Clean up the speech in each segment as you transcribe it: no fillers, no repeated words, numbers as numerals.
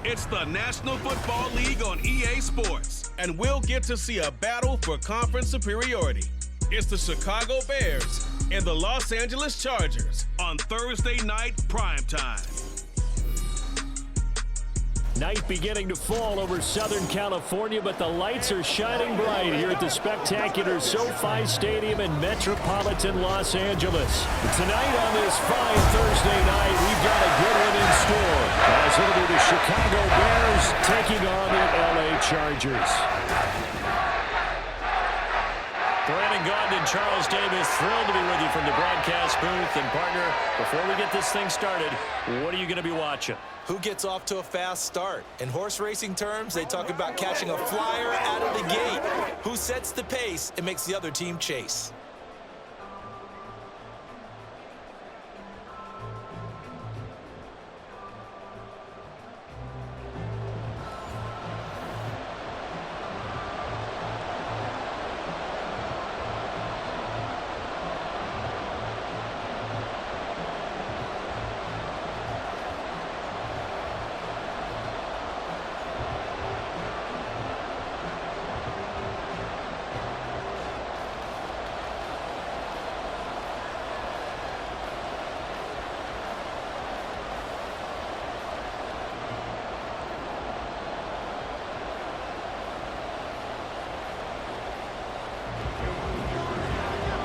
It's the National Football League on EA Sports, and we'll get to see a battle for conference superiority. It's the Chicago Bears and the Los Angeles Chargers on Thursday night primetime. Night beginning to fall over Southern California, but the lights are shining bright here at the spectacular SoFi Stadium in metropolitan Los Angeles. Tonight on this fine Thursday night, we've got a good one in store, as it'll be the Chicago Bears taking on the LA Chargers. Brandon Gaudin and Charles Davis, thrilled to be with you from the broadcast booth. And partner, before we get this thing started, what are you going to be watching? Who gets off to a fast start? In horse racing terms, they talk about catching a flyer out of the gate. Who sets the pace and makes the other team chase?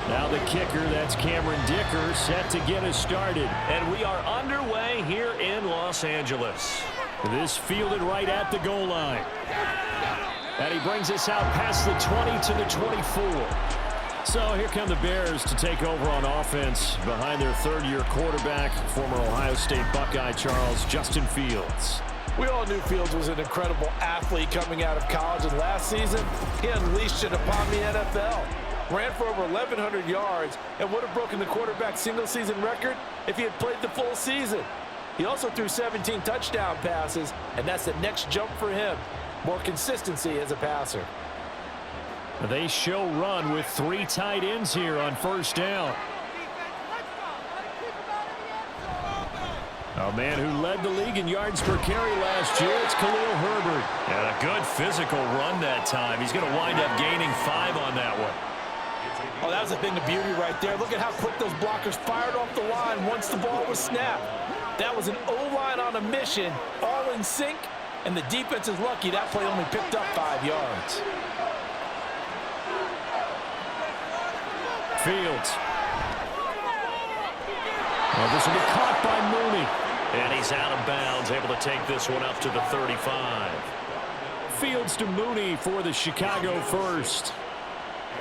Now the kicker, that's Cameron Dicker, set to get us started. And we are underway here in Los Angeles. This fielded right at the goal line. And he brings us out past the 20 to the 24. So here come the Bears to take over on offense behind their third-year quarterback, former Ohio State Buckeye Justin Fields. We all knew Fields was an incredible athlete coming out of college, and last season he unleashed it upon the NFL. Ran for over 1,100 yards and would have broken the quarterback single-season record if he had played the full season. He also threw 17 touchdown passes, and that's the next jump for him. More consistency as a passer. They show run with 3 tight ends here on first down. A man who led the league in yards per carry last year, it's Khalil Herbert. And a good physical run that time. He's going to wind up gaining 5 on that one. Oh, that was a thing of beauty right there. Look at how quick those blockers fired off the line once the ball was snapped. That was an O-line on a mission, all in sync, and the defense is lucky that play only picked up 5 yards. Fields. Well, this will be caught by Mooney. And he's out of bounds, able to take this one up to the 35. Fields to Mooney for the Chicago first.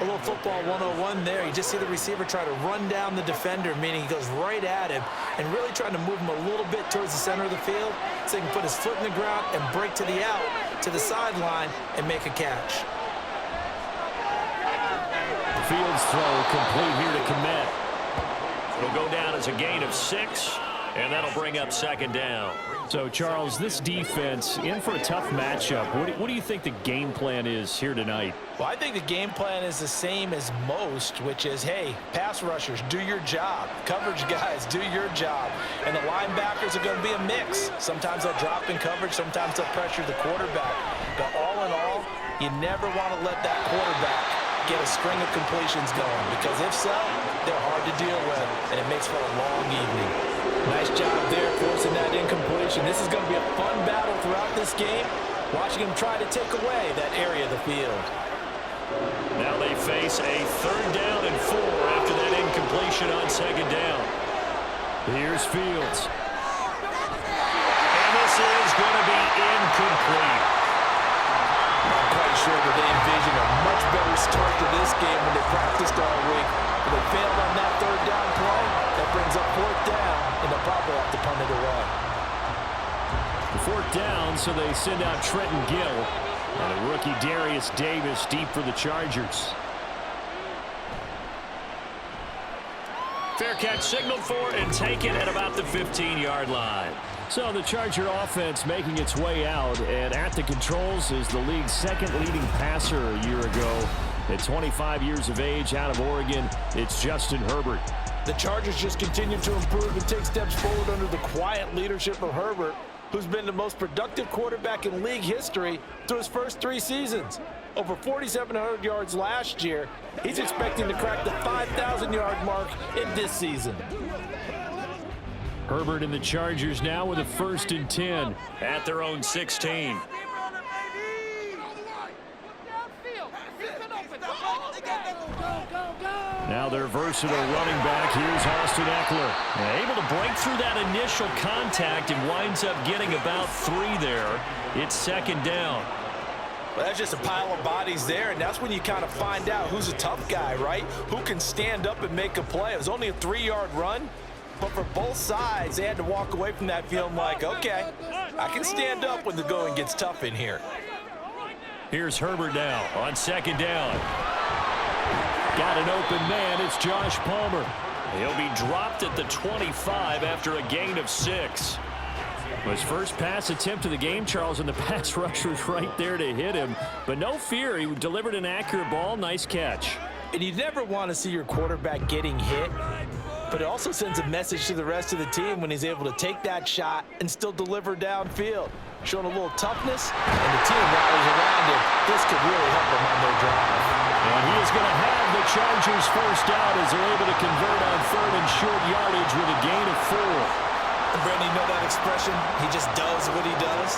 A little football 101 there. You just see the receiver try to run down the defender, meaning he goes right at him and really trying to move him a little bit towards the center of the field so he can put his foot in the ground and break to the out, to the sideline, and make a catch. Fields throw complete here to Kmet. It'll go down as a gain of 6, and that'll bring up second down. So, Charles, this defense in for a tough matchup. What do you think the game plan is here tonight? Well, I think the game plan is the same as most, which is, hey, pass rushers, do your job. Coverage guys, do your job. And the linebackers are going to be a mix. Sometimes they'll drop in coverage. Sometimes they'll pressure the quarterback. But all in all, you never want to let that quarterback get a string of completions going, because if so, they're hard to deal with, and it makes for a long evening. Nice job there forcing that incompletion. This is going to be a fun battle throughout this game, watching him try to take away that area of the field. Now they face a 3rd down and 4 after that incompletion on second down. Here's Fields. And this is going to be incomplete. I'm quite sure that they envision a much better start to this game when they practiced all week. But they failed on that 3rd down play. That brings up 4th down, and they'll probably have to punt it away. The 4th down, so they send out Trenton Gill. And a rookie Darius Davis deep for the Chargers. Fair catch signaled for and taken at about the 15-yard line. So the Charger offense making its way out, and at the controls is the league's 2nd leading passer a year ago. At 25 years of age, out of Oregon, it's Justin Herbert. The Chargers just continue to improve and take steps forward under the quiet leadership of Herbert. who's been the most productive quarterback in league history through his first 3 seasons. Over 4,700 yards last year. He's expecting to crack the 5,000-yard mark in this season. Herbert and the Chargers now with a 1st and 10 at their own 16. Now their versatile running back, here's Austin Eckler. Able to break through that initial contact and winds up getting about 3 there. It's 2nd down. Well, that's just a pile of bodies there, and that's when you kind of find out who's a tough guy, right? Who can stand up and make a play. It was only a 3-yard run, but for both sides, they had to walk away from that feeling like, okay, I can stand up when the going gets tough in here. Here's Herbert now on 2nd down. Got an open man. It's Josh Palmer. He'll be dropped at the 25 after a gain of 6. His first pass attempt of the game, Charles, and the pass rusher's right there to hit him. But no fear, he delivered an accurate ball. Nice catch. And you never want to see your quarterback getting hit, but it also sends a message to the rest of the team when he's able to take that shot and still deliver downfield. Showing a little toughness, and the team rallies around him. This could really help them on their drive. And he is going to have the Chargers first down as they're able to convert on 3rd and short yardage with a gain of 4. Brandon, you know that expression? He just does what he does.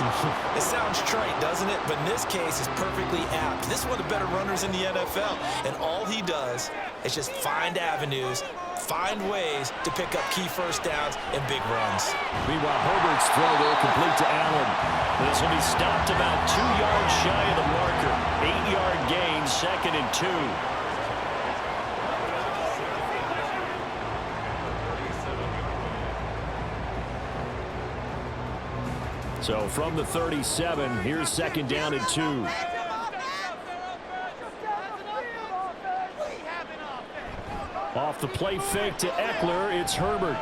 It sounds trite, doesn't it? But in this case, it's perfectly apt. This is one of the better runners in the NFL, and all he does is just find avenues, find ways to pick up key first downs and big runs. Meanwhile, Herbert's throw there complete to Allen. This will be stopped about 2 yards shy of the marker. 8-yard gain, 2nd and 2. So from the 37, here's 2nd down and 2. Off the play fake to Eckler, it's Herbert.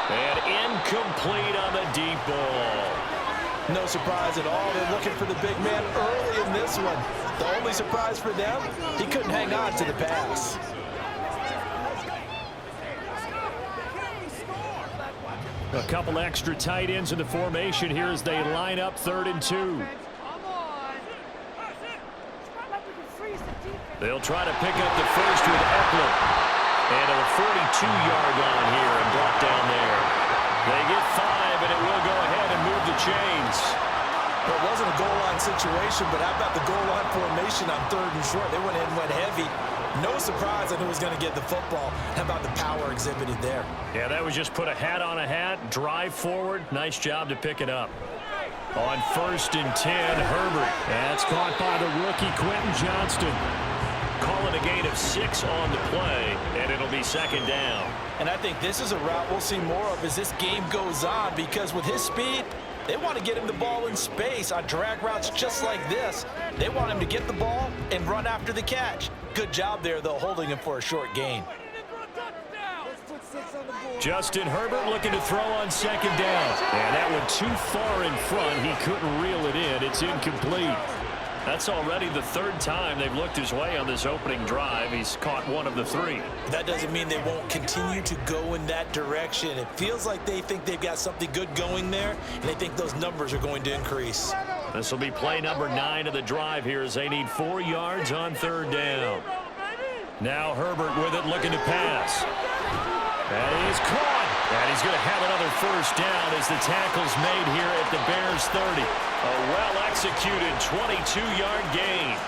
And incomplete on the deep ball. No surprise at all. They're looking for the big man early in this one. The only surprise for them, he couldn't hang on to the pass. A couple extra tight ends in the formation here as they line up 3rd and 2. They'll try to pick up the first with Eckler. And a 42-yard line here and brought down there. They get 5, and it will go ahead and move the chains. Well, it wasn't a goal line situation, but how about the goal line formation on 3rd and short? They went in, went heavy. No surprise on who was going to get the football. How about the power exhibited there? Yeah, that was just put a hat on a hat, drive forward. Nice job to pick it up. On 1st and 10, Herbert. That's caught by the rookie Quentin Johnston. Calling a gain of 6 on the play, and it'll be 2nd down. And I think this is a route we'll see more of as this game goes on, because with his speed, they want to get him the ball in space on drag routes just like this. They want him to get the ball and run after the catch. Good job there, though, holding him for a short gain. Justin Herbert looking to throw on 2nd down. And that one too far in front. He couldn't reel it in. It's incomplete. That's already the 3rd time they've looked his way on this opening drive. He's caught 1 of the 3. That doesn't mean they won't continue to go in that direction. It feels like they think they've got something good going there, and they think those numbers are going to increase. This will be play number 9 of the drive here as they need 4 yards on 3rd down. Now Herbert with it, looking to pass. That is caught. And he's going to have another first down as the tackle's made here at the Bears 30. A well-executed 22-yard gain.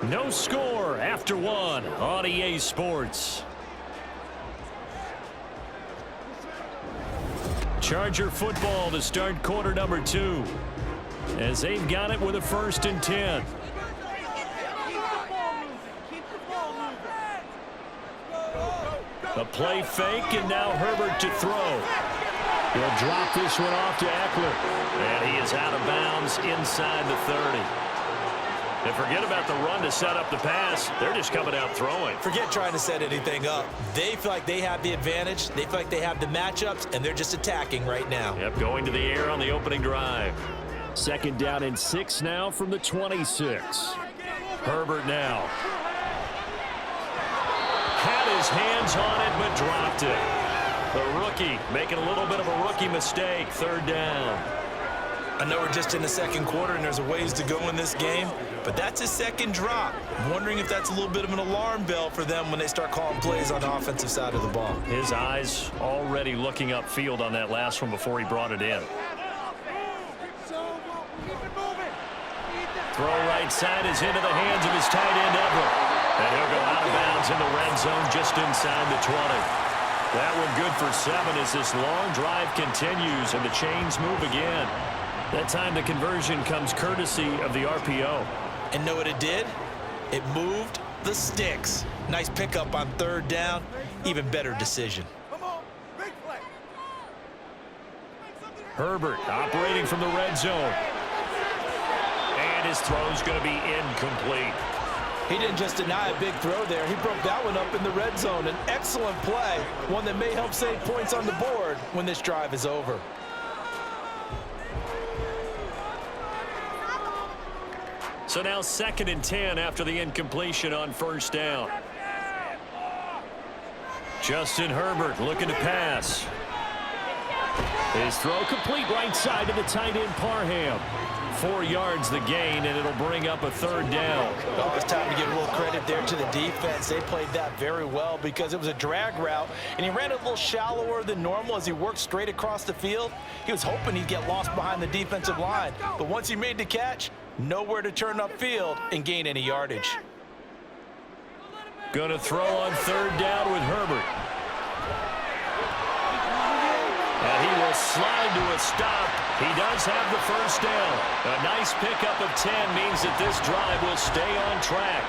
No score after 1 on EA Sports. Charger football to start quarter number 2 as they've got it with a 1st and 10. A play fake, and now Herbert to throw. He'll drop this one off to Eckler. And he is out of bounds inside the 30. And forget about the run to set up the pass. They're just coming out throwing. Forget trying to set anything up. They feel like they have the advantage. They feel like they have the matchups, and they're just attacking right now. Yep, going to the air on the opening drive. Second down and 6 now from the 26. Herbert now. Had his hands on it, but dropped it. The rookie making a little bit of a rookie mistake. Third down. I know we're just in the second quarter and there's a ways to go in this game, but that's his second drop. I'm wondering if that's a little bit of an alarm bell for them when they start calling plays on the offensive side of the ball. His eyes already looking upfield on that last one before he brought it in. Throw right side is into the hands of his tight end, Everett. And he'll go out of bounds in the red zone just inside the 20. That one good for 7 as this long drive continues and the chains move again. That time the conversion comes courtesy of the RPO. And know what it did? It moved the sticks. Nice pickup on third down. Even better decision. Herbert operating from the red zone. And his throw's going to be incomplete. He didn't just deny a big throw there. He broke that one up in the red zone. An excellent play. One that may help save points on the board when this drive is over. So now 2nd and 10 after the incompletion on first down. Justin Herbert looking to pass. His throw complete right side to the tight end Parham. 4 yards the gain, and it'll bring up a third down. Oh, it's time to give a little credit there to the defense. They played that very well because it was a drag route, and he ran a little shallower than normal as he worked straight across the field. He was hoping he'd get lost behind the defensive line, but once he made the catch, nowhere to turn upfield and gain any yardage. Gonna throw on third down with Herbert. And he will slide to a stop. He does have the first down. A nice pickup of 10 means that this drive will stay on track.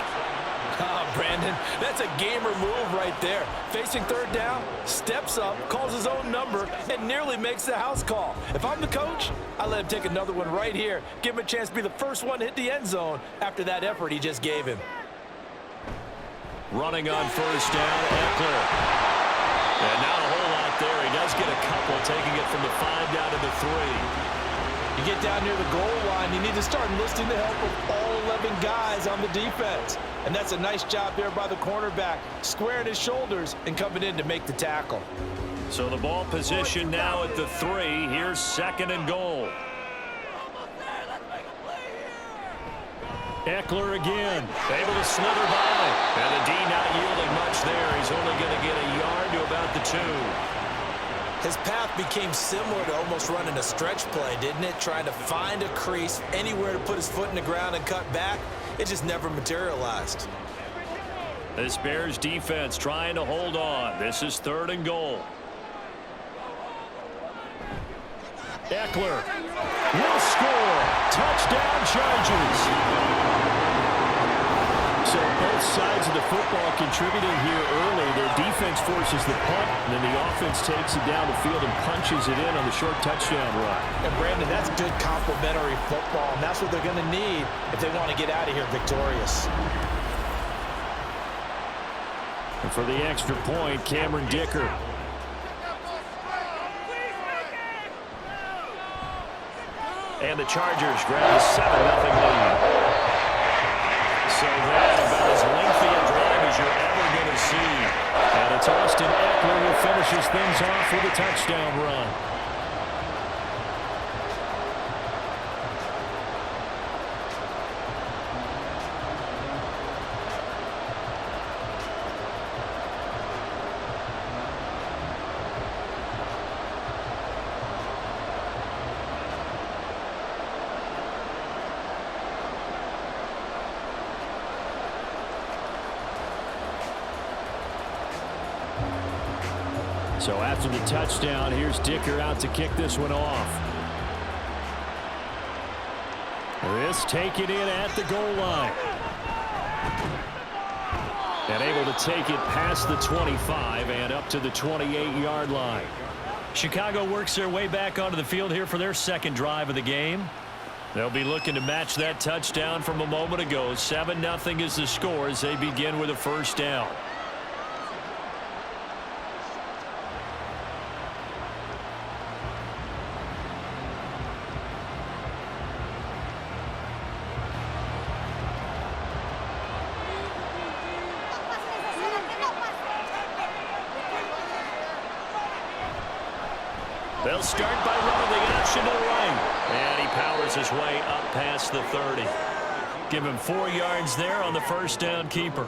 Brandon, that's a gamer move right there. Facing third down, steps up, calls his own number, and nearly makes the house call. If I'm the coach, I let him take another one right here. Give him a chance to be the first one to hit the end zone after that effort he just gave him. Running on first down, Eckler. And not a whole lot there. He does get a couple, taking it from the 5 down to the 3. You get down near the goal line, you need to start enlisting the help of all 11 guys on the defense. And that's a nice job there by the cornerback, squaring his shoulders and coming in to make the tackle. So the ball position now at the 3. Here's 2nd and goal. Eckler again, able to slither by. And the D not yielding much there. He's only going to get a yard to about the 2. His path became similar to almost running a stretch play, didn't it? Trying to find a crease, anywhere to put his foot in the ground and cut back. It just never materialized. This Bears defense trying to hold on. This is 3rd and goal. Eckler will score. Touchdown Chargers. So both sides of the football contributing here early. Their defense forces the punt, and then the offense takes it down the field and punches it in on the short touchdown run. And Brandon, that's good complementary football, and that's what they're going to need if they want to get out of here victorious. And for the extra point, Cameron Dicker. And the Chargers grab a 7-0 lead. So that's about as lengthy a drive as you're ever going to see. And it's Austin Eckler who finishes things off with a touchdown run. So after the touchdown, here's Dicker out to kick this one off. This taken in at the goal line. And able to take it past the 25 and up to the 28-yard line. Chicago works their way back onto the field here for their 2nd drive of the game. They'll be looking to match that touchdown from a moment ago. 7-0 is the score as they begin with a first down. They'll start by running the option to the right. And he powers his way up past the 30. Give him 4 yards there on the first down keeper.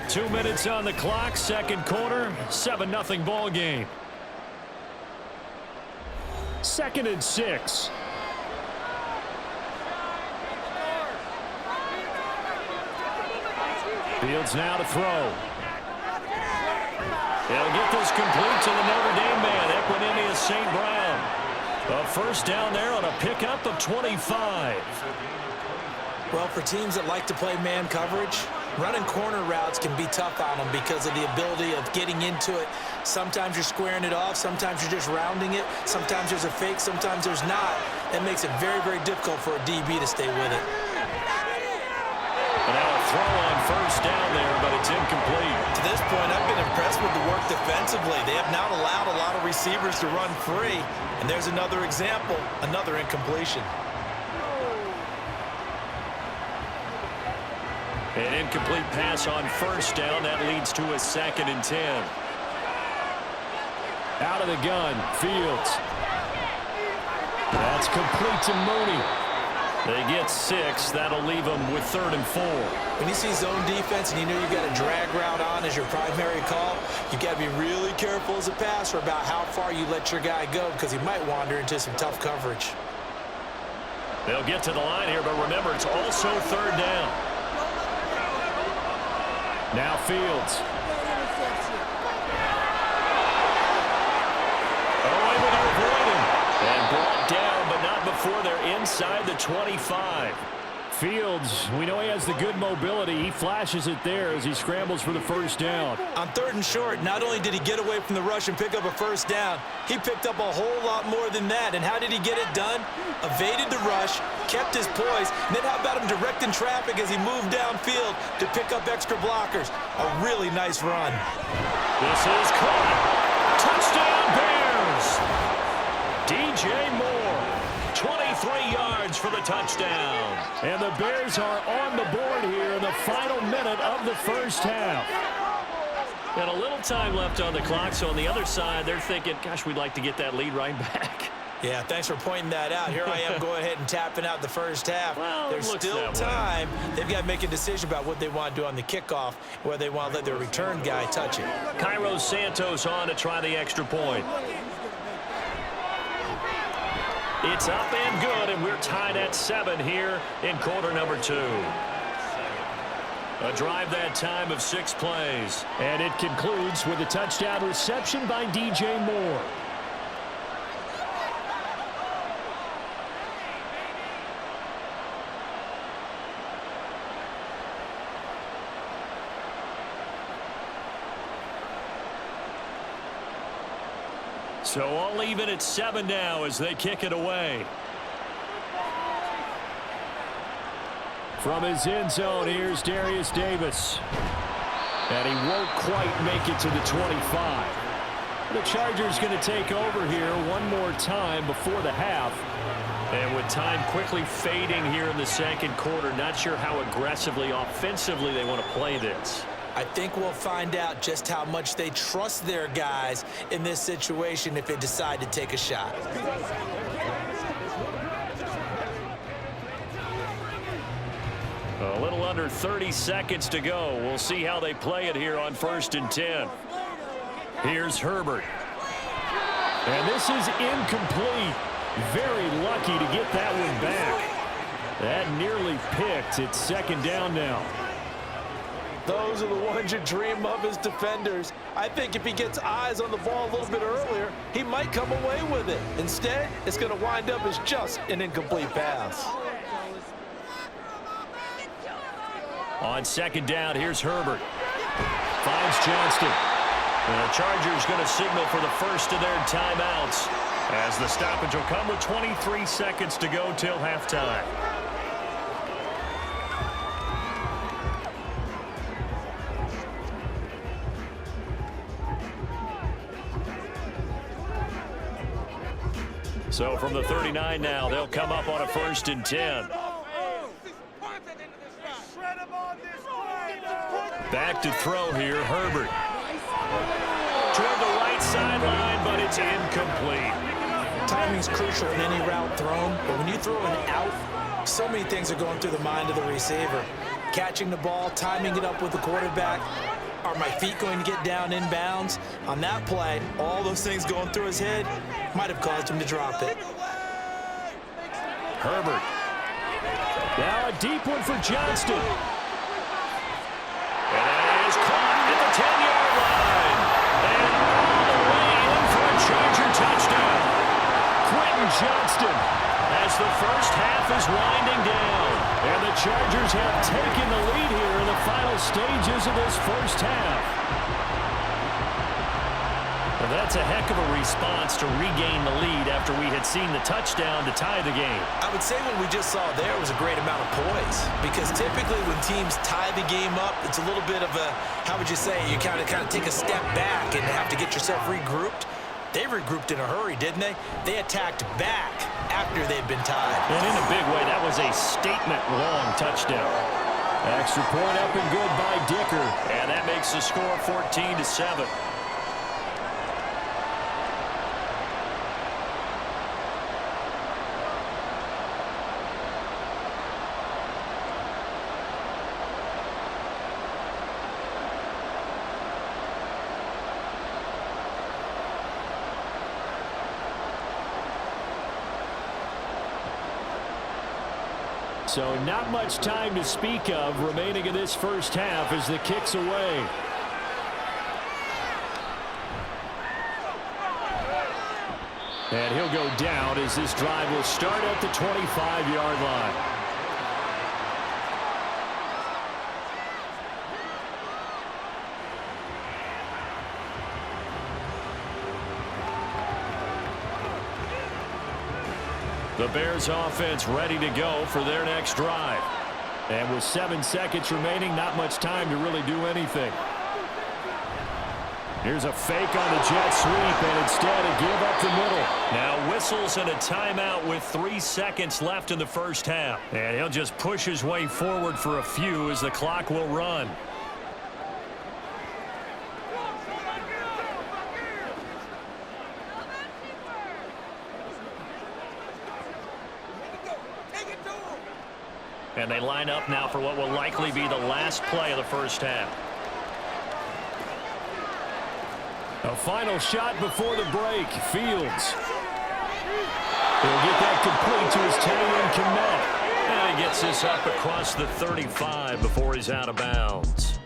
2 minutes on the clock, second quarter, 7-0 ball game. 2nd and 6. Fields now to throw. He'll get this complete to the Notre Dame man, Equinemius St. Brown. A first down there on a pickup of 25. Well, for teams that like to play man coverage, running corner routes can be tough on them because of the ability of getting into it. Sometimes you're squaring it off. Sometimes you're just rounding it. Sometimes there's a fake. Sometimes there's not. That makes it very, very difficult for a DB to stay with it. And now a throw on first down there, but it's incomplete. To this point, I've been impressed with the work defensively. They have not allowed a lot of receivers to run free. And there's another example, another incompletion. An incomplete pass on first down. That leads to a 2nd and 10. Out of the gun, Fields. That's complete to Mooney. They get 6. That'll leave them with 3rd and 4. When you see zone defense and you know you've got a drag route on as your primary call, you've got to be really careful as a passer about how far you let your guy go because he might wander into some tough coverage. They'll get to the line here, but remember, it's also 3rd down. Now Fields. Oh, able to avoid him. And brought down, but not before they're inside the 25. Fields, we know he has the good mobility. He flashes it there as he scrambles for the first down. On 3rd and short, not only did he get away from the rush and pick up a first down, he picked up a whole lot more than that. And how did he get it done? Evaded the rush, kept his poise, and then how about him directing traffic as he moved downfield to pick up extra blockers? A really nice run. This is caught. Touchdown Bears! DJ Moore, 23 yards for the touchdown. And the Bears are on the board here in the final minute of the first half. And a little time left on the clock, so on the other side, they're thinking, gosh, we'd like to get that lead right back. Yeah, thanks for pointing that out. Here I am going ahead and tapping out the first half. Well, there's still time. They've got to make a decision about what they want to do on the kickoff, whether they want to let their return guy touch it. Cairo Santos on to try the extra point. It's up and good, and we're tied at 7 here in quarter number 2. A drive that time of 6 plays. And it concludes with a touchdown reception by DJ Moore. So all even at 7 now as they kick it away. From his end zone, here's Darius Davis. And he won't quite make it to the 25. The Chargers going to take over here one more time before the half. And with time quickly fading here in the second quarter, not sure how aggressively, offensively they want to play this. I think we'll find out just how much they trust their guys in this situation if they decide to take a shot. A little under 30 seconds to go. We'll see how they play it here on 1st and 10. Here's Herbert. And this is incomplete. Very lucky to get that one back. That nearly picked. It's 2nd down now. Those are the ones you dream of as defenders. I think if he gets eyes on the ball a little bit earlier, he might come away with it. Instead, it's going to wind up as just an incomplete pass. On 2nd down, here's Herbert. Finds Johnston. And the Chargers going to signal for the first of their timeouts as the stoppage will come with 23 seconds to go till halftime. So from the 39 now, they'll come up on a 1st and 10. Back to throw here, Herbert. toward the right sideline, but it's incomplete. Timing's crucial in any route thrown, but when you throw an out, so many things are going through the mind of the receiver. Catching the ball, timing it up with the quarterback. Are my feet going to get down inbounds? On that play, all those things going through his head might have caused him to drop it. Herbert. Now a deep one for Johnston. And it is caught at the 10-yard line. And all the way in for a Charger touchdown. Quentin Johnston as the first half is winding down. And the Chargers have taken the lead here in the final stages of this first half. Well, that's a heck of a response to regain the lead after we had seen the touchdown to tie the game. I would say what we just saw there was a great amount of poise, because typically when teams tie the game up, it's a little bit of a, how would you say, you kind of take a step back and have to get yourself regrouped. They regrouped in a hurry, didn't they? They attacked back after they'd been tied. And in a big way, that was a statement-long touchdown. Extra point up and good by Dicker. And that makes the score 14-7. So not much time to speak of remaining in this first half as the kick's away. And he'll go down as this drive will start at the 25-yard line. The Bears offense ready to go for their next drive. And with 7 seconds remaining, not much time to really do anything. Here's a fake on the jet sweep, and instead a give up the middle. Now whistles and a timeout with 3 seconds left in the first half. And he'll just push his way forward for a few as the clock will run. And they line up now for what will likely be the last play of the first half. A final shot before the break. Fields. He'll get that complete to his tight end, Kmet. And he gets this up across the 35 before he's out of bounds.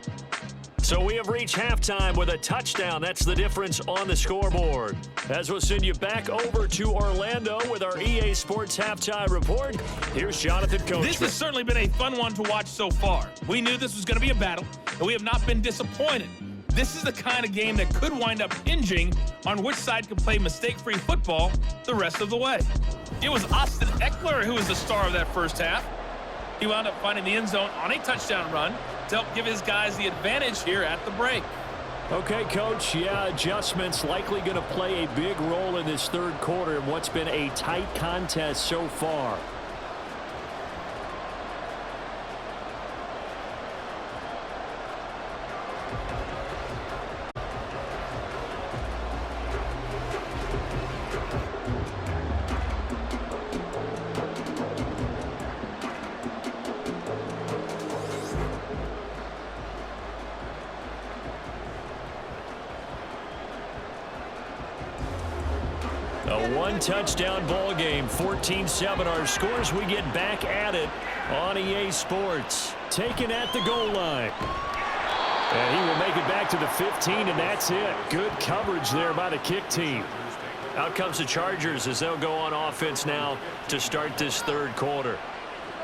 So we have reached halftime with a touchdown. That's the difference on the scoreboard. As we'll send you back over to Orlando with our EA Sports Halftime Report, here's Jonathan Coachman. This has certainly been a fun one to watch so far. We knew this was going to be a battle, and we have not been disappointed. This is the kind of game that could wind up hinging on which side can play mistake-free football the rest of the way. It was Austin Eckler who was the star of that first half. He wound up finding the end zone on a touchdown run to help give his guys the advantage here at the break. Okay, Coach, yeah, adjustments likely going to play a big role in this third quarter in what's been a tight contest so far. A one-touchdown ball game, 14-7 our scores. We get back at it on EA Sports. Taken at the goal line. And he will make it back to the 15, and that's it. Good coverage there by the kick team. Out comes the Chargers as they'll go on offense now to start this third quarter.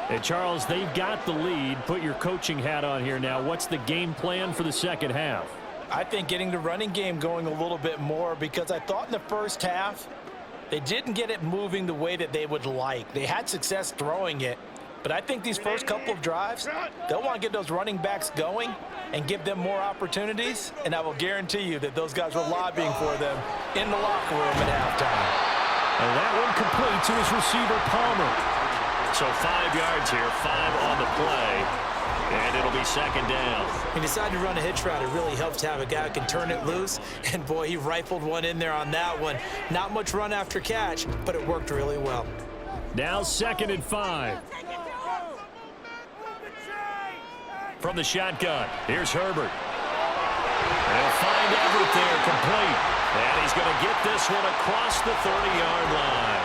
And Charles, they've got the lead. Put your coaching hat on here now. What's the game plan for the second half? I think getting the running game going a little bit more, because I thought in the first half they didn't get it moving the way that they would like. They had success throwing it, but I think these first couple of drives, they'll want to get those running backs going and give them more opportunities, and I will guarantee you that those guys were lobbying for them in the locker room at halftime. And that one complete to his receiver, Palmer. So 5 yards here, 5 on the play. And it'll be second down. He decided to run a hitch route. It really helps to have a guy who can turn it loose. And, boy, he rifled one in there on that one. Not much run after catch, but it worked really well. Now 2nd and 5. From the shotgun, here's Herbert. They'll find Everett there, complete. And he's going to get this one across the 30-yard line.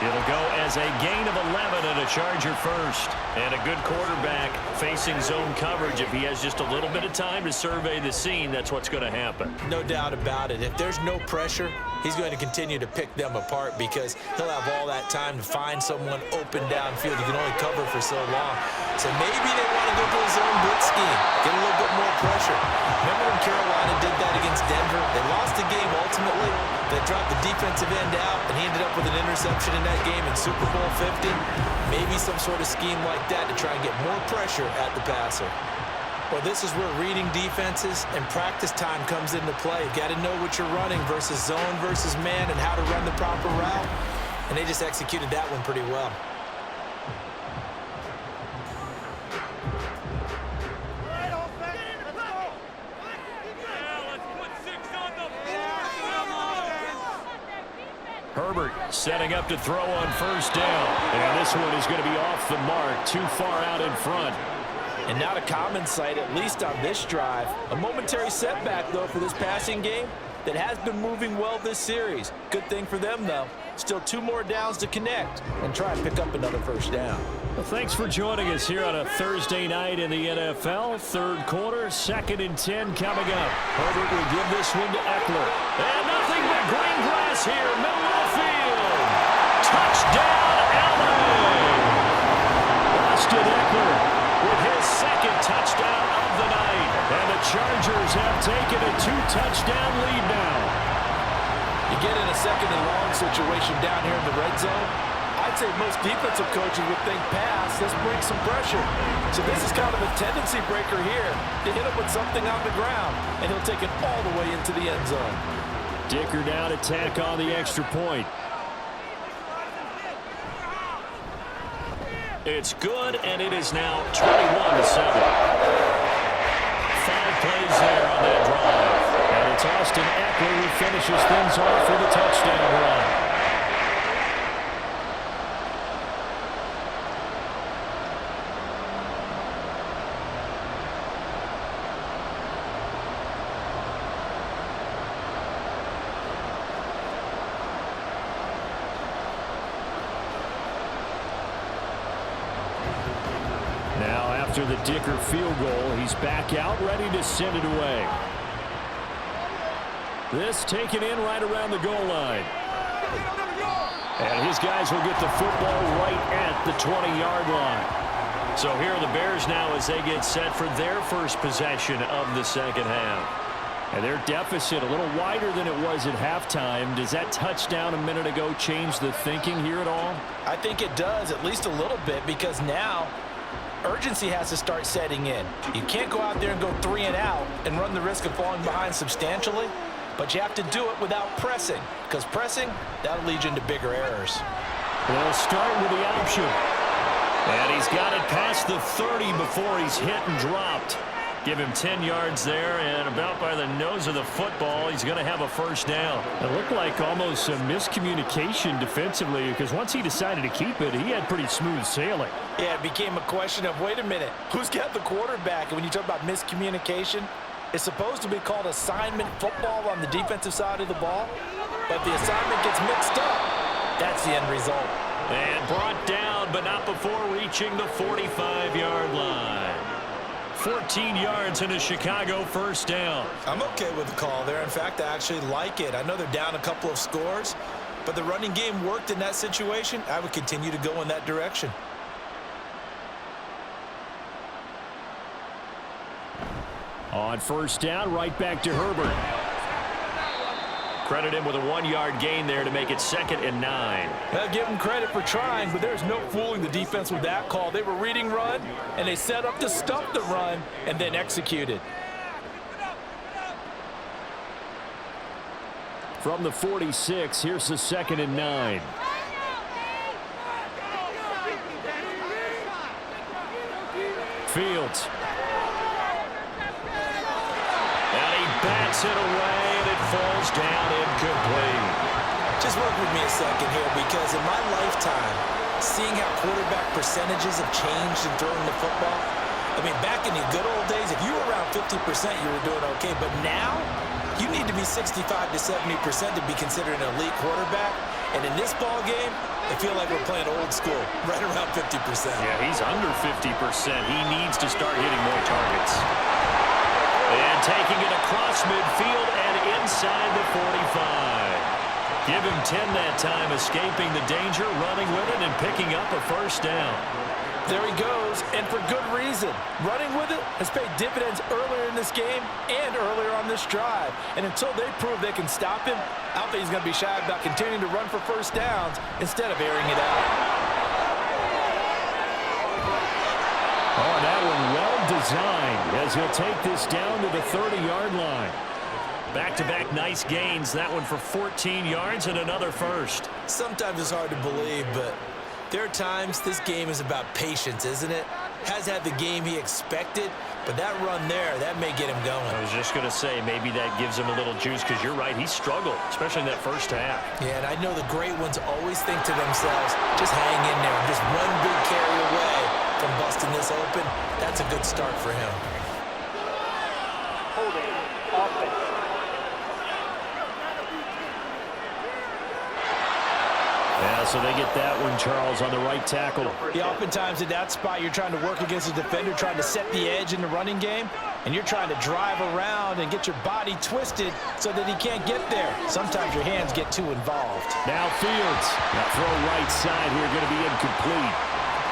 It'll go as a gain of 11 and a Charger first. And a good quarterback facing zone coverage. If he has just a little bit of time to survey the scene, that's what's going to happen. No doubt about it. If there's no pressure, he's going to continue to pick them apart because he'll have all that time to find someone open downfield. He can only cover for so long. So maybe they want to go to a zone blitz scheme, get a little bit more pressure. Remember when Carolina did that against Denver? They lost the game ultimately. They dropped the defensive end out, and he ended up with an interception in that game in Super Bowl 50. Maybe some sort of scheme like that to try and get more pressure at the passer. Well, this is where reading defenses and practice time comes into play. You've got to know what you're running versus zone versus man and how to run the proper route. And they just executed that one pretty well. Herbert setting up to throw on 1st down. And this one is going to be off the mark, too far out in front. And not a common sight, at least on this drive. A momentary setback, though, for this passing game that has been moving well this series. Good thing for them, though. Still 2 more downs to connect and try and pick up another 1st down. Well, thanks for joining us here on a Thursday night in the NFL. 3rd quarter, 2nd and 10 coming up. Herbert will give this one to Eckler. And nothing but green grass here, middle of the field. Touchdown, LA! Austin Eckler with his 2nd touchdown of the night. And the Chargers have taken a 2-touchdown lead now. You get in a 2nd and long situation down here in the red zone, I'd say most defensive coaches would think pass, let's bring some pressure. So this is kind of a tendency breaker here to hit him with something on the ground, and he'll take it all the way into the end zone. Dicker now to tack on the extra point. It's good, and it is now 21-7. 5 plays there on that drive. And it's Austin Eckler who finishes things off with a touchdown run. Now after the Dicker field goal, he's back out, ready to send it away. This taken in right around the goal line. And his guys will get the football right at the 20-yard line. So here are the Bears now as they get set for their first possession of the 2nd half. And their deficit a little wider than it was at halftime. Does that touchdown a minute ago change the thinking here at all? I think it does, at least a little bit, because now urgency has to start setting in. You can't go out there and go 3 and out and run the risk of falling behind substantially, but you have to do it without pressing, because pressing, that'll lead you into bigger errors. They'll start with the option. And he's got it past the 30 before he's hit and dropped. Give him 10 yards there, and about by the nose of the football, he's going to have a 1st down. It looked like almost some miscommunication defensively, because once he decided to keep it, he had pretty smooth sailing. Yeah, it became a question of, wait a minute, who's got the quarterback? And when you talk about miscommunication, it's supposed to be called assignment football on the defensive side of the ball, but the assignment gets mixed up. That's the end result. And brought down, but not before reaching the 45-yard line. 14 yards and a Chicago 1st down. I'm okay with the call there. In fact, I actually like it. I know they're down a couple of scores, but the running game worked in that situation. I would continue to go in that direction. On 1st down, right back to Herbert. Credit him with a 1-yard gain there to make it 2nd and 9. Well, give him credit for trying, but there's no fooling the defense with that call. They were reading run, and they set up to stop the run and then executed. From the 46, here's the 2nd and 9. Fields. And he bats it away, and it falls down incomplete. Just work with me a second here, because in my lifetime, seeing how quarterback percentages have changed in throwing the football, I mean, back in the good old days, if you were around 50%, you were doing okay. But now, you need to be 65 to 70% to be considered an elite quarterback. And in this ball game, I feel like we're playing old school, right around 50%. Yeah, he's under 50%. He needs to start hitting more targets. And taking it across midfield and inside the 45. Give him 10 that time, escaping the danger, running with it, and picking up a first down. There he goes, and for good reason. Running with it has paid dividends earlier in this game and earlier on this drive. And until they prove they can stop him, I don't think he's going to be shy about continuing to run for first downs instead of airing it out. Oh, that one well designed as he'll take this down to the 30-yard line. Back-to-back nice gains. That one for 14 yards and another first. Sometimes it's hard to believe, but there are times this game is about patience, isn't it? Has had the game he expected, but that run there, that may get him going. I was just going to say, maybe that gives him a little juice, because you're right, he struggled, especially in that first half. Yeah, and I know the great ones always think to themselves, just hang in there. Just one big carry away from busting this open. That's a good start for him. Holding offense. Yeah, so they get that one, Charles, on the right tackle. Yeah, oftentimes in that spot, you're trying to work against a defender, trying to set the edge in the running game, and you're trying to drive around and get your body twisted so that he can't get there. Sometimes your hands get too involved. Now Fields. Now throw right side here, going to be incomplete.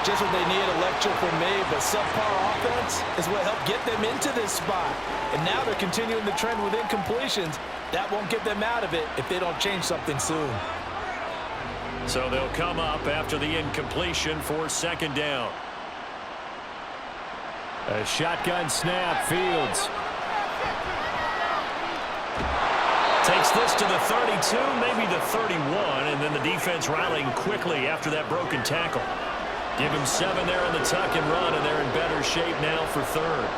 Just what they need, a lecture from me, but subpar offense is what helped get them into this spot. And now they're continuing the trend with incompletions. That won't get them out of it if they don't change something soon. So they'll come up after the incompletion for second down. A shotgun snap, Fields. Takes this to the 32, maybe the 31, and then the defense rallying quickly after that broken tackle. Give him 7 there on the tuck and run, and they're in better shape now for third.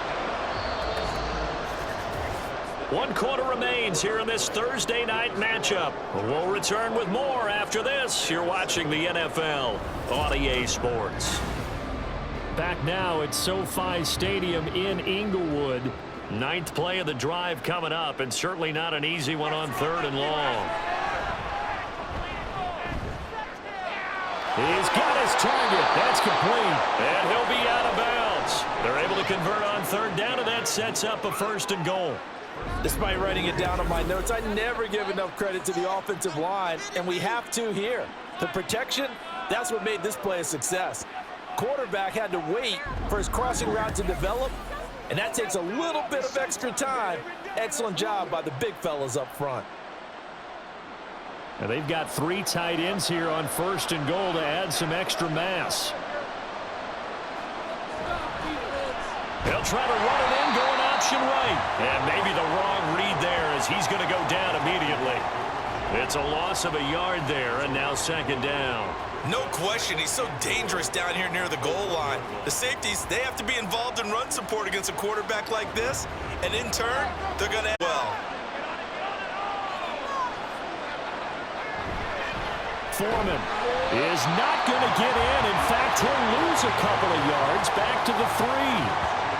1 quarter remains here in this Thursday night matchup. We'll return with more after this. You're watching the NFL on EA Sports. Back now at SoFi Stadium in Inglewood. 9th play of the drive coming up, and certainly not an easy one on 3rd and long. He's got his target. That's complete. And he'll be out of bounds. They're able to convert on 3rd down, and that sets up a 1st and goal. Despite writing it down on my notes, I never give enough credit to the offensive line, and we have to here. The protection, that's what made this play a success. Quarterback had to wait for his crossing route to develop, and that takes a little bit of extra time. Excellent job by the big fellas up front. Now they've got 3 tight ends here on 1st and goal to add some extra mass. They'll try to run it in, going option right. And maybe the wrong read there, as he's going to go down immediately. It's a loss of a yard there, and now 2nd down. No question, he's so dangerous down here near the goal line. The safeties, they have to be involved in run support against a quarterback like this. And in turn, they're going to well. Foreman is not going to get in. In fact, he'll lose a couple of yards back to the 3.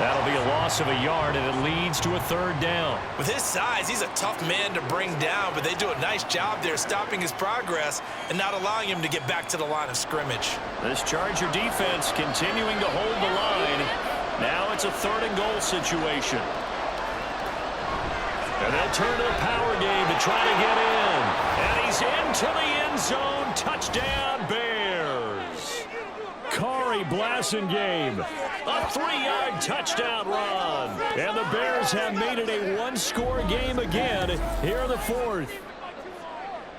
That'll be a loss of a yard, and it leads to a 3rd down. With his size, he's a tough man to bring down, but they do a nice job there stopping his progress and not allowing him to get back to the line of scrimmage. This Charger defense continuing to hold the line. Now it's a 3rd and goal situation. And they'll turn to the power game to try to get in. And he's into the end zone. Touchdown, Bears. Kari Blasingame, a 3-yard touchdown run. And the Bears have made it a 1-score game again here in the 4th.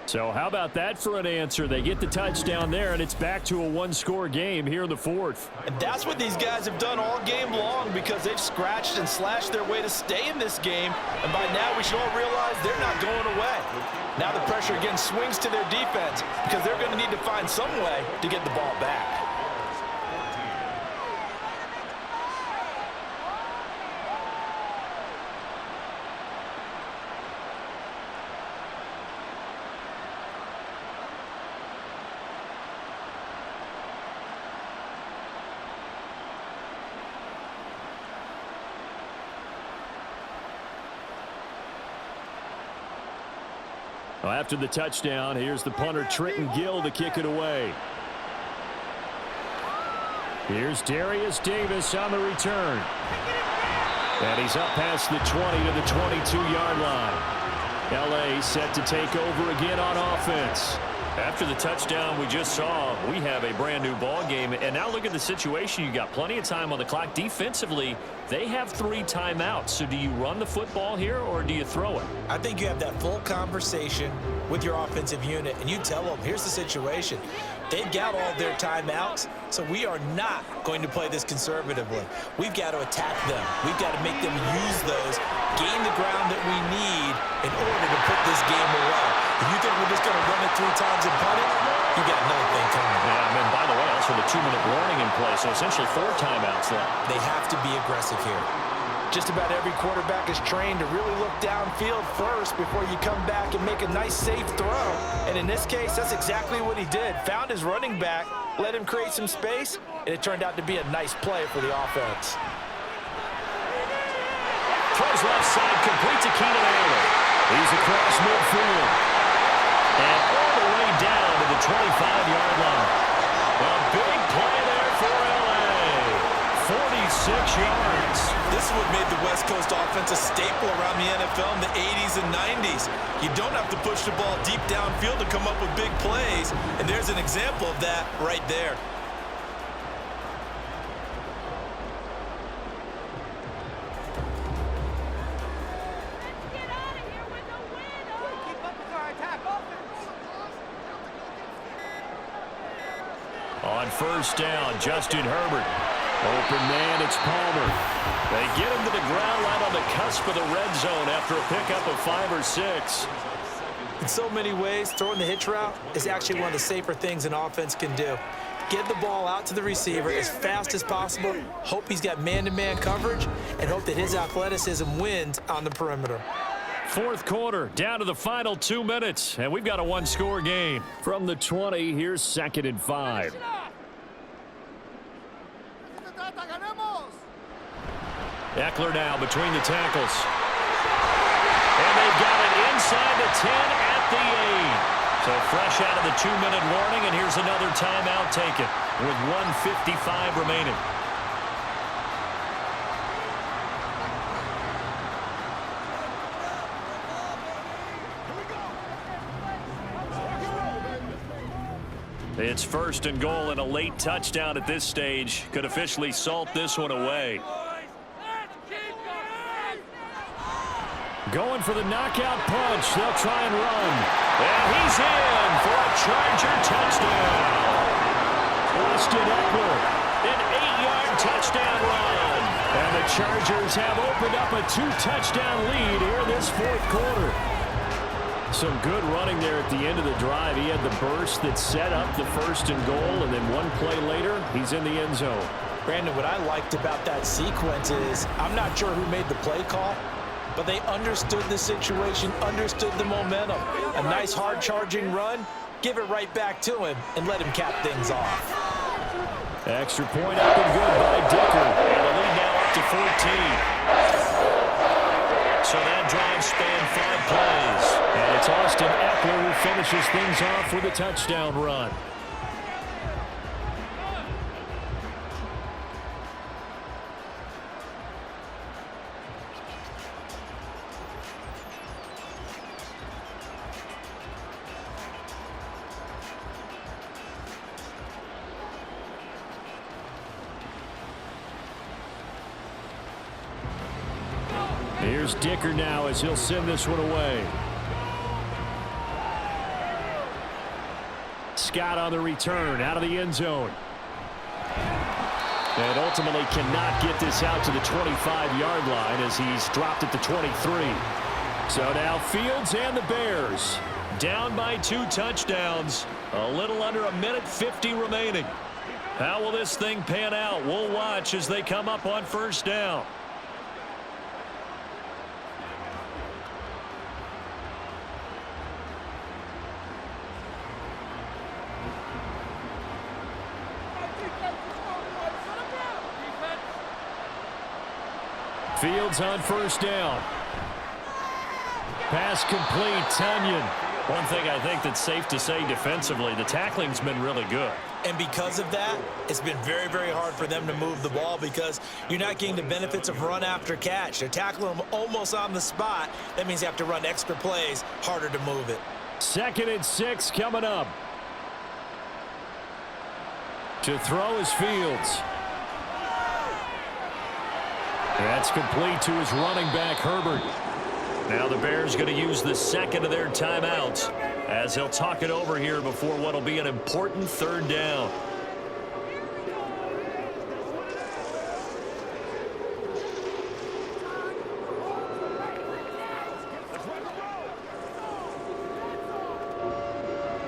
So how about that for an answer? They get the touchdown there, and it's back to a 1-score game here in the 4th. And that's what these guys have done all game long, because they've scratched and slashed their way to stay in this game. And by now, we should all realize they're not going away. Now the pressure again swings to their defense, because they're going to need to find some way to get the ball back. After the touchdown, here's the punter Trenton Gill to kick it away. Here's Darius Davis on the return. And he's up past the 20 to the 22-yard line. L.A. set to take over again on offense. After the touchdown we just saw, we have a brand new ball game. And now look at the situation. You got plenty of time on the clock. Defensively, they have 3 timeouts. So do you run the football here or do you throw it? I think you have that full conversation with your offensive unit, and you tell them, here's the situation. They've got all their timeouts, so we are not going to play this conservatively. We've got to attack them. We've got to make them use those, gain the ground that we need in order to put this game away. If you think we're just going to run it 3 times and punt it, you got another thing coming. Yeah, and by the way, also the 2-minute warning in play, so essentially 4 timeouts left. They have to be aggressive here. Just about every quarterback is trained to really look downfield first before you come back and make a nice, safe throw. And in this case, that's exactly what he did. Found his running back, let him create some space, and it turned out to be a nice play for the offense. Throws left side, complete to Keenan Allen. He's across midfield. And all the way down to the 25-yard line. A big play there for L.A. 46 yards. This is what made the West Coast offense a staple around the NFL in the 80s and 90s. You don't have to push the ball deep downfield to come up with big plays, and there's an example of that right there. On first down, Justin Herbert. Open man, it's Palmer. They get him to the ground right on the cusp of the red zone after a pickup of 5 or 6. In so many ways, throwing the hitch route is actually one of the safer things an offense can do. Get the ball out to the receiver as fast as possible, hope he's got man-to-man coverage, and hope that his athleticism wins on the perimeter. Fourth quarter, down to the final 2 minutes, and we've got a 1-score game. From the 20, here's 2nd and 5. Eckler now between the tackles. And they've got it inside the 10 at the 8. So fresh out of the 2-minute warning, and here's another timeout taken with 1:55 remaining. It's 1st and goal, and a late touchdown at this stage could officially salt this one away. Going for the knockout punch. They'll try and run. And he's in for a Charger touchdown. Austin Eckler. An 8-yard touchdown run. And the Chargers have opened up a 2-touchdown lead here this 4th quarter. Some good running there at the end of the drive. He had the burst that set up the 1st and goal, and then one play later, he's in the end zone. Brandon, what I liked about that sequence is I'm not sure who made the play call, but they understood the situation, understood the momentum. A nice hard-charging run, give it right back to him, and let him cap things off. Extra point up and good by Dicker. And the lead now up to 14. So that drive spanned 5 plays. And it's Austin Eckler who finishes things off with a touchdown run. Here's Dicker now as he'll send this one away. Scott on the return out of the end zone. And ultimately cannot get this out to the 25-yard line as he's dropped at the 23. So now Fields and the Bears Down by 2 touchdowns. A little under 1:50 remaining. How will this thing pan out? We'll watch as they come up on first down. Fields on first down. Pass complete. Tunyon One thing I think that's safe to say defensively, the tackling's been really good. And because of that, it's been very, very hard for them to move the ball because you're not getting the benefits of run after catch. They're tackling them almost on the spot. That means you have to run extra plays, harder to move it. 2nd and 6 coming up. To throw is Fields. That's complete to his running back, Herbert. Now the Bears going to use the second of their timeouts as they'll talk it over here before what will be an important 3rd down.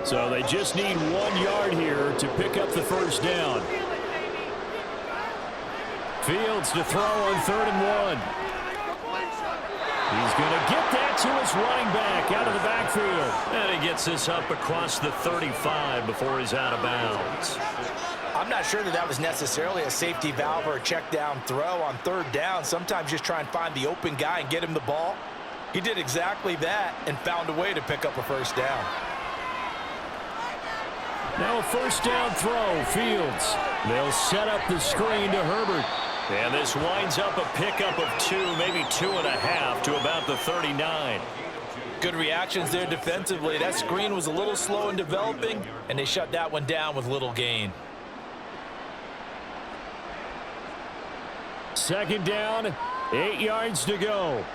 So they just need 1 yard here to pick up the 1st down. Fields to throw on 3rd and 1. He's going to get that to his running back out of the backfield. And he gets this up across the 35 before he's out of bounds. I'm not sure that was necessarily a safety valve or a check down throw on 3rd down. Sometimes just try and find the open guy and get him the ball. He did exactly that and found a way to pick up a 1st down. Now a 1st down throw, Fields. They'll set up the screen to Herbert. And this winds up a pickup of 2, maybe 2.5 to about the 39. Good reactions there defensively. That screen was a little slow in developing, and they shut that one down with little gain. 2nd down, 8 yards to go.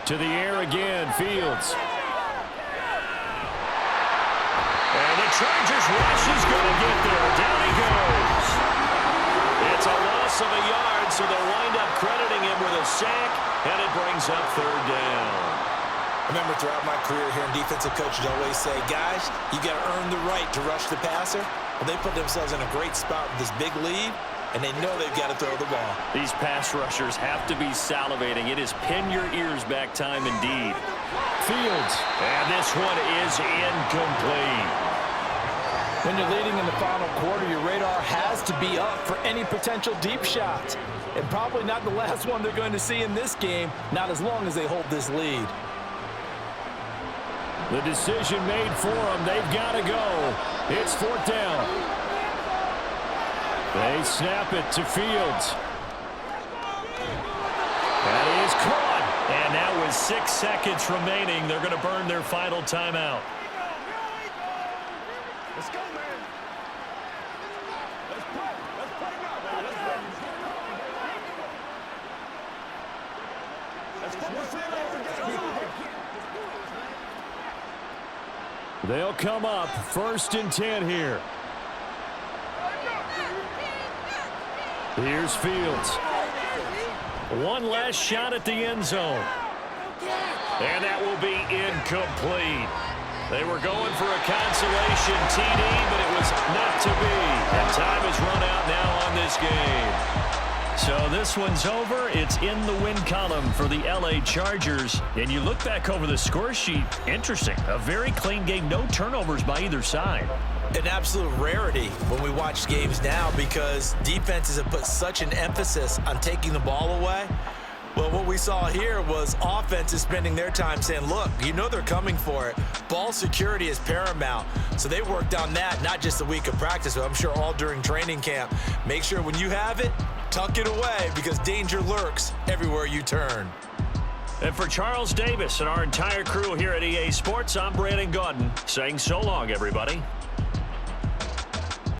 To the air again, Fields. And the Chargers rush is going to get there. Down he goes. It's a loss of a yard, so they'll wind up crediting him with a sack, and it brings up 3rd down. I remember throughout my career here in defensive coaches always say, guys, you got to earn the right to rush the passer. Well, they put themselves in a great spot with this big lead, and they know they've got to throw the ball. These pass rushers have to be salivating. It is pin your ears back time indeed. Fields. And this one is incomplete. When you're leading in the final quarter, your radar has to be up for any potential deep shots. And probably not the last one they're going to see in this game, not as long as they hold this lead. The decision made for them. They've got to go. It's 4th down. They snap it to Fields. That is caught. And now with 6 seconds remaining, they're going to burn their final timeout. Let's go, man. Let's play. Let's play now. Let's go. They'll come up 1st and 10 here. Here's Fields. One last shot at the end zone. And that will be incomplete. They were going for a consolation TD, but it was not to be. And time has run out now on this game. So this one's over. It's in the win column for the LA Chargers. And you look back over the score sheet, interesting. A very clean game, no turnovers by either side. An absolute rarity when we watch games now because defenses have put such an emphasis on taking the ball away. Well, what we saw here was offenses spending their time saying, look, you know they're coming for it. Ball security is paramount. So they worked on that, not just a week of practice, but I'm sure all during training camp. Make sure when you have it, tuck it away because danger lurks everywhere you turn. And for Charles Davis and our entire crew here at EA Sports, I'm Brandon Gaudin saying so long, everybody.